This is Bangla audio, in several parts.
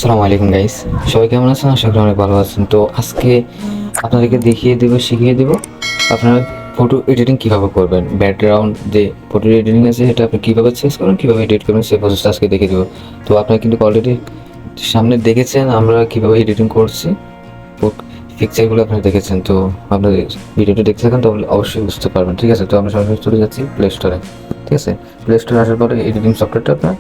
আসসালামু আলাইকুম গাইস, সবাই কেমন আছেন? আশা করি অনেক ভালো আছেন। তো আজকে আপনাদেরকে শিখিয়ে দেব আপনারা ফটো এডিটিং কীভাবে করবেন। ব্যাকগ্রাউন্ড যে ফটো এডিটিং আছে সেটা আপনি কীভাবে চেঞ্জ করবেন, কীভাবে এডিট করবেন, সেই প্রসেসটা আজকে দেখিয়ে দেবো। তো আপনারা কিন্তু অলরেডি সামনে দেখেছেন আমরা কীভাবে এডিটিং করছি, পিকচারগুলো আপনারা দেখেছেন। তো আপনাদের ভিডিওটা দেখতে থাকেন তাহলে অবশ্যই বুঝতে পারবেন। ঠিক আছে, তো আমরা সরাসরি চলে যাচ্ছি প্লে স্টোরে। ঠিক আছে, প্লে স্টোরে আসার পরে এডিটিং সফটওয়্যারটা আপনার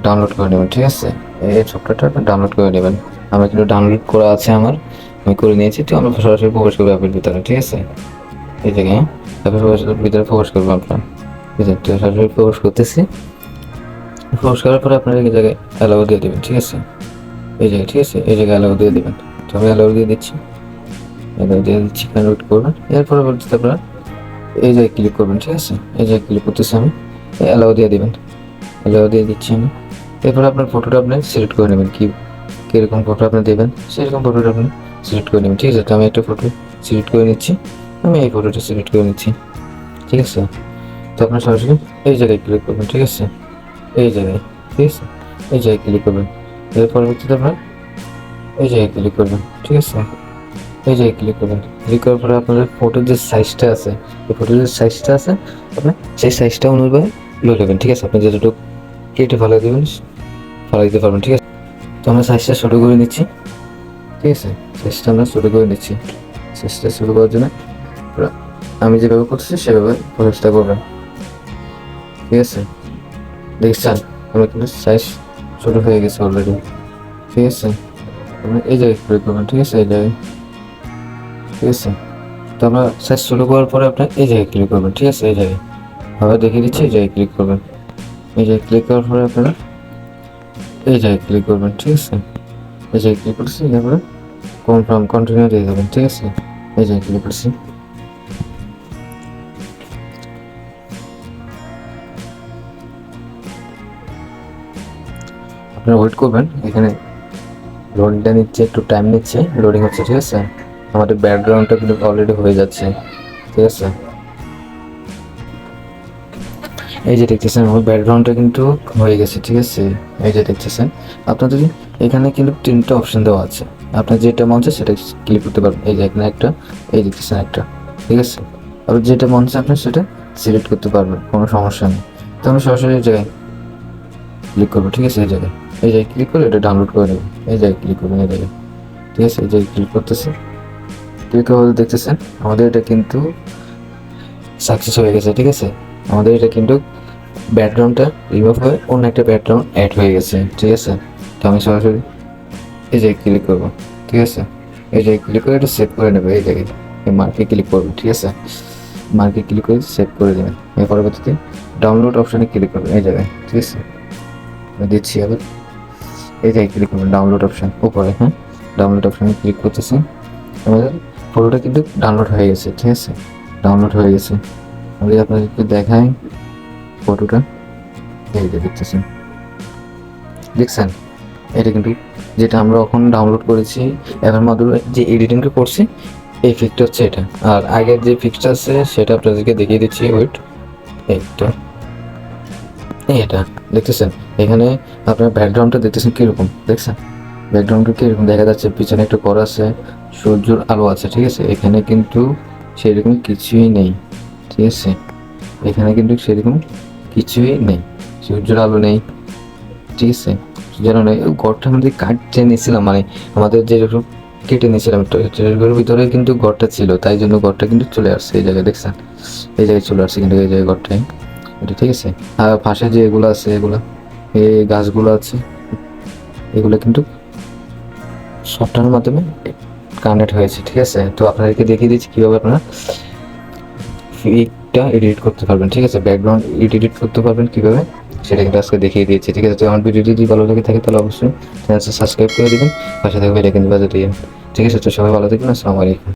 ডাউনলোড করে নেবেন। ঠিক আছে, এই সফটওয়্যারটা আপনি ডাউনলোড করে নেবেন। আমার কিন্তু ডাউনলোড করা আছে, আমি করে নিয়েছি। তো আমরা সরাসরি প্রবেশ করবো অ্যাপের ভিতরে। ঠিক আছে, এই জায়গায় অ্যাপের ভিতরে প্রবেশ করবো আপনার। ঠিক আছে, তো সরাসরি প্রবেশ করতেছি। প্রবেশ করার পরে আপনার এই জায়গায় অ্যালাউ দিয়ে দেবেন। ঠিক আছে, এই জায়গায়, ঠিক আছে, এই জায়গায় অ্যালাউ দিয়ে দেবেন। তো আমি অ্যালাউ দিয়ে দিচ্ছি, কানেক্ট করবেন। এরপরে বলতে আপনারা এই জায়গায় ক্লিক করবেন। ঠিক আছে, এই জায়গায় ক্লিক করতেছি আমি, অ্যালাউ দিয়ে দেবেন। অ্যালাউ দিয়ে দিচ্ছি আমি। এরপরে আপনার ফটোটা আপনি সিলেক্ট করে নেবেন, কীরকম ফটো আপনি দেবেন সেরকম ফটোটা আপনি সিলেক্ট করে নেবেন। ঠিক আছে, তো আমি একটা ফটো সিলেক্ট করে নিচ্ছি, আমি এই ফটোটা সিলেক্ট করে নিচ্ছি। ঠিক আছে, তো আপনার সরাসরি এই জায়গায় ক্লিক করবেন। ঠিক আছে, এই জায়গায়, ঠিক আছে, এই জায়গায় ক্লিক করবেন। এর পরবর্তীতে আপনার এই জায়গায় ক্লিক করবেন। ঠিক আছে, এই জায়গায় ক্লিক করবেন। ক্লিক করার পরে আপনাদের ফটোর যে সাইজটা আছে, এই ফটোর যে সাইজটা আছে আপনি সেই সাইজটা অনুযায়ী লয়ে নেবেন। ঠিক আছে, আপনি যতটুকু কেটে ফেলা দিতে পারবেন। ঠিক আছে, তো আমরা সাইজটা ছোটো করে নিচ্ছি। ঠিক আছে, সাইজটা আমরা ছোটো করে নিচ্ছি। সাইজটা ছোটো করার জন্য আমি যেভাবে করতেছি সেভাবে প্রসেসটা করবেন। ঠিক আছে, দেখছেন আমরা কিন্তু সাইজ ছোটো হয়ে গেছে অলরেডি। ঠিক আছে, আপনি এই জায়গায় ক্লিক করবেন। ঠিক আছে, এই জায়গায়, ঠিক আছে, তো আমরা সাইজ ছোটো করার পরে আপনার এই জায়গায় ক্লিক করবেন। ঠিক আছে, এই জায়গায় আবার দেখিয়ে দিচ্ছি, এই জায়গায় ক্লিক করবেন। এই জায়গায় ক্লিক করার পরে আপনারা এই জায়গায় ক্লিক করবেন। ঠিক আছে, এই জায়গায় ক্লিক করছি, তারপরে কনফার্ম কন্টিনিউ দিয়ে দেবেন। ঠিক আছে, এই জায়গায় ক্লিক করছি। আপনারা ওয়েট করবেন, এখানে লোডিংটা নিচ্ছে, একটু টাইম নিচ্ছে, লোডিং হচ্ছে। ঠিক আছে, আমাদের ব্যাকগ্রাউন্ডটা কিন্তু অলরেডি হয়ে যাচ্ছে। ঠিক আছে, এই যে দেখতেছেন আমার ব্যাকগ্রাউন্ডটা কিন্তু হয়ে গেছে। ঠিক আছে, এই যে দেখতেছেন আপনাদের এখানে কিন্তু 3টা অপশন দেওয়া আছে, আপনার যেটা মন চায় সেটা ক্লিক করতে পারবেন। এই যে এখানে একটা, এই দেখতেছেন একটা। ঠিক আছে, আপনার যেটা মন চায় আপনি সেটা সিলেক্ট করতে পারবেন, কোনো সমস্যা নেই। তো আমি সরাসরি এই জায়গায় ক্লিক করবো। ঠিক আছে, এই জায়গায় ক্লিক করে এটা ডাউনলোড করে নেবো। এই জায়গায় ক্লিক করবেন, এই জায়গায়। ঠিক আছে, এই জায়গায় ক্লিক করতেছে। ক্লিক করে দেখতেছেন আমাদের এটা কিন্তু সাকসেস হয়ে গেছে। ঠিক আছে, আমাদের এটা কিন্তু ব্যাকগ্রাউন্ডটা রিমুভ হয়ে অন্য একটা ব্যাকগ্রাউন্ড অ্যাড হয়ে গেছে। ঠিক আছে, তো আমি সরাসরি এই জায়গায় ক্লিক করবো। ঠিক আছে, এই জায়গায় ক্লিক করে এটা সেভ করে নেবে। এই জায়গায় মার্কে ক্লিক করবেন। ঠিক আছে, মার্কে ক্লিক করে সেভ করে দেবেন। এর পরবর্তীতে ডাউনলোড অপশানে ক্লিক করবেন, এই জায়গায়। ঠিক আছে, আমি দিচ্ছি আবার, এই জায়গায় ক্লিক করবেন, ডাউনলোড অপশান উপরে। হ্যাঁ, ডাউনলোড অপশানে ক্লিক করতেছি। আমাদের ফটোটা কিন্তু ডাউনলোড হয়ে গেছে। ঠিক আছে, ডাউনলোড হয়ে গেছে। আমি আপনাদেরকে দেখাই ফটোটা, এই যে দেখতেছেন, দেখছেন এটা কিন্তু যেটা আমরা এখন ডাউনলোড করেছি অ্যাপের মাধ্যমে যে এডিটিংটা করছি, এই ফিক্সটা হচ্ছে এটা। আর আগের যে ফিক্সটা আছে সেটা আপনাদেরকে দেখিয়ে দিচ্ছি। ওয়েট, এইটা, এটা দেখতেছেন, এখানে আপনার ব্যাকগ্রাউন্ডটা দেখতেছেন কীরকম, দেখছেন ব্যাকগ্রাউন্ডটা কীরকম দেখা যাচ্ছে, পিছনে একটা ঘর আছে, সূর্যের আলো আছে। ঠিক আছে, এখানে কিন্তু সেরকম কিছুই নেই। ঠিক আছে, এখানে কিন্তু সেরকম কিছুই নেই, সূর্যের আলো নেই। ঠিক আছে, যেন নেই, ঘরটা আমাদের কাটতে নিয়েছিলাম, মানে আমাদের যেরকম কেটে নিয়েছিলাম ট্রেনের ভিতরে কিন্তু ঘরটা ছিল, তাই জন্য ঘরটা কিন্তু চলে আসছে এই জায়গায়। দেখছেন এই জায়গায় চলে আসছে কিন্তু এই জায়গায় ঘরটায় এটা। ঠিক আছে, আর পাশে যে এগুলো আছে, এগুলো এই গাছগুলো আছে, এগুলো কিন্তু সফটওয়্যারের মাধ্যমে কানেক্ট হয়েছে। ঠিক আছে, তো আপনাদেরকে দেখিয়ে দিচ্ছি কীভাবে আপনারা ফিকটা এডিট করতে পারবেন। ঠিক আছে, ব্যাকগ্রাউন্ড এডিট করতে পারবেন কীভাবে সেটা কিন্তু আজকে দেখিয়ে দিয়েছি। ঠিক আছে, তো আমার ভিডিও যদি ভালো লেগে থাকে তাহলে অবশ্যই চ্যানেলটা সাবস্ক্রাইব করে দেবেন, পাশে থাকবে বেল আইকন বাজিয়ে দিবেন। ঠিক আছে, তো সবাই ভালো থাকবেন। আসসালামু আলাইকুম।